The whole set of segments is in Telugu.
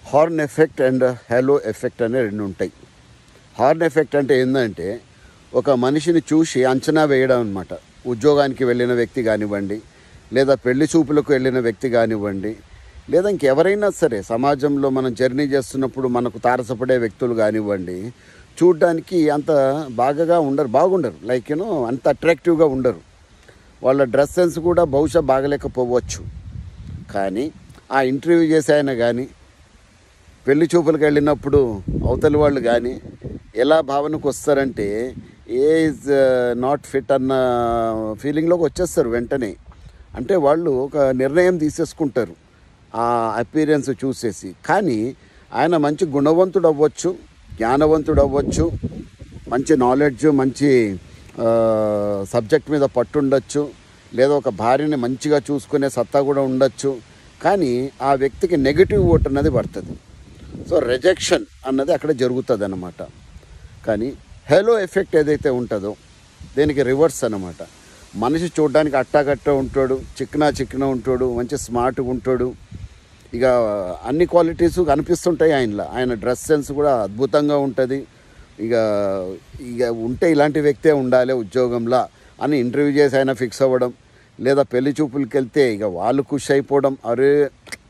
Horn effect and hello effect అనే రెండు ఉంటాయి. హార్న్ ఎఫెక్ట్ అంటే ఏంటంటే ఒక మనిషిని చూసి అంచనా వేయడం అనమాట. ఉద్యోగానికి వెళ్ళిన వ్యక్తి కానివ్వండి, లేదా పెళ్లి చూపులకు వెళ్ళిన వ్యక్తి కానివ్వండి, లేదా ఇంకెవరైనా సరే సమాజంలో మనం జర్నీ చేస్తున్నప్పుడు మనకు తారసపడే వ్యక్తులు కానివ్వండి, చూడ్డానికి అంత బాగుండరు, లైక్ అంత అట్రాక్టివ్గా ఉండరు. వాళ్ళ డ్రెస్ సెన్స్ కూడా బహుశా బాగలేకపోవచ్చు. కానీ ఆ ఇంటర్వ్యూ చేసే ఆయన కానీ, పెళ్లి చూపులకు వెళ్ళినప్పుడు అవతలి వాళ్ళు కానీ ఎలా భావనకు వస్తారంటే ఈజ్ నాట్ ఫిట్ అన్న ఫీలింగ్లోకి వచ్చేస్తారు వెంటనే. అంటే వాళ్ళు ఒక నిర్ణయం తీసేసుకుంటారు ఆ అపీరెన్స్ చూసేసి. కానీ ఆయన మంచి గుణవంతుడు అవ్వచ్చు, జ్ఞానవంతుడు అవ్వచ్చు, మంచి నాలెడ్జ్, మంచి సబ్జెక్ట్ మీద పట్టు ఉండొచ్చు, లేదా ఒక భార్యని మంచిగా చూసుకునే సత్తా కూడా ఉండొచ్చు. కానీ ఆ వ్యక్తికి నెగిటివ్ ఓట్ అన్నది పడుతుంది. సో రిజెక్షన్ అన్నది అక్కడ జరుగుతుంది అన్నమాట. కానీ హేలో ఎఫెక్ట్ ఏదైతే ఉంటుందో దీనికి రివర్స్ అన్నమాట. మనిషి చూడడానికి అట్టాగట్ట ఉంటాడు, చిక్కినా ఉంటాడు, మంచి స్మార్ట్గా ఉంటాడు, ఇక అన్ని క్వాలిటీస్ కనిపిస్తుంటాయి ఆయనలో. ఆయన డ్రెస్ సెన్స్ కూడా అద్భుతంగా ఉంటుంది. ఇక ఉంటే ఇలాంటి వ్యక్తే ఉండాలి ఉద్యోగంలో అని ఇంటర్వ్యూ చేసి ఆయన ఫిక్స్ అవ్వడం, లేదా పెళ్లి చూపులకి వెళ్తే ఇక వాళ్ళు ఖుషి అయిపోవడం, అరే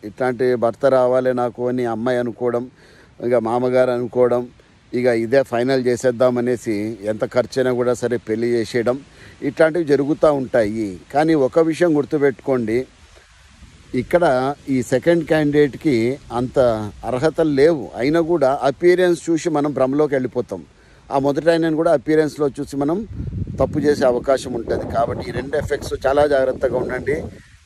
ఇట్లాంటి భర్త రావాలి నాకు అని అమ్మాయి అనుకోవడం, ఇక మామగారు అనుకోవడం, ఇక ఇదే ఫైనల్ చేసేద్దామనేసి ఎంత ఖర్చైనా కూడా సరే పెళ్లి చేసేయడం, ఇట్లాంటివి జరుగుతూ ఉంటాయి. కానీ ఒక విషయం గుర్తుపెట్టుకోండి, ఇక్కడ ఈ సెకండ్ క్యాండిడేట్కి అంత అర్హతలు లేవు. అయినా కూడా అపీరెన్స్ చూసి మనం భ్రమలోకి వెళ్ళిపోతాం. ఆ మొదటి ఆయనను కూడా అపీరెన్స్లో చూసి మనం తప్పు చేసే అవకాశం ఉంటుంది. కాబట్టి ఈ రెండు ఎఫెక్ట్స్ చాలా జాగ్రత్తగా ఉండండి.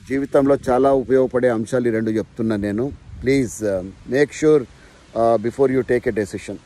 జీవితంలో చాలా ఉపయోగపడే అంశాలు ఈ రెండు చెప్తున్నాను నేను. Please make sure before you take a decision.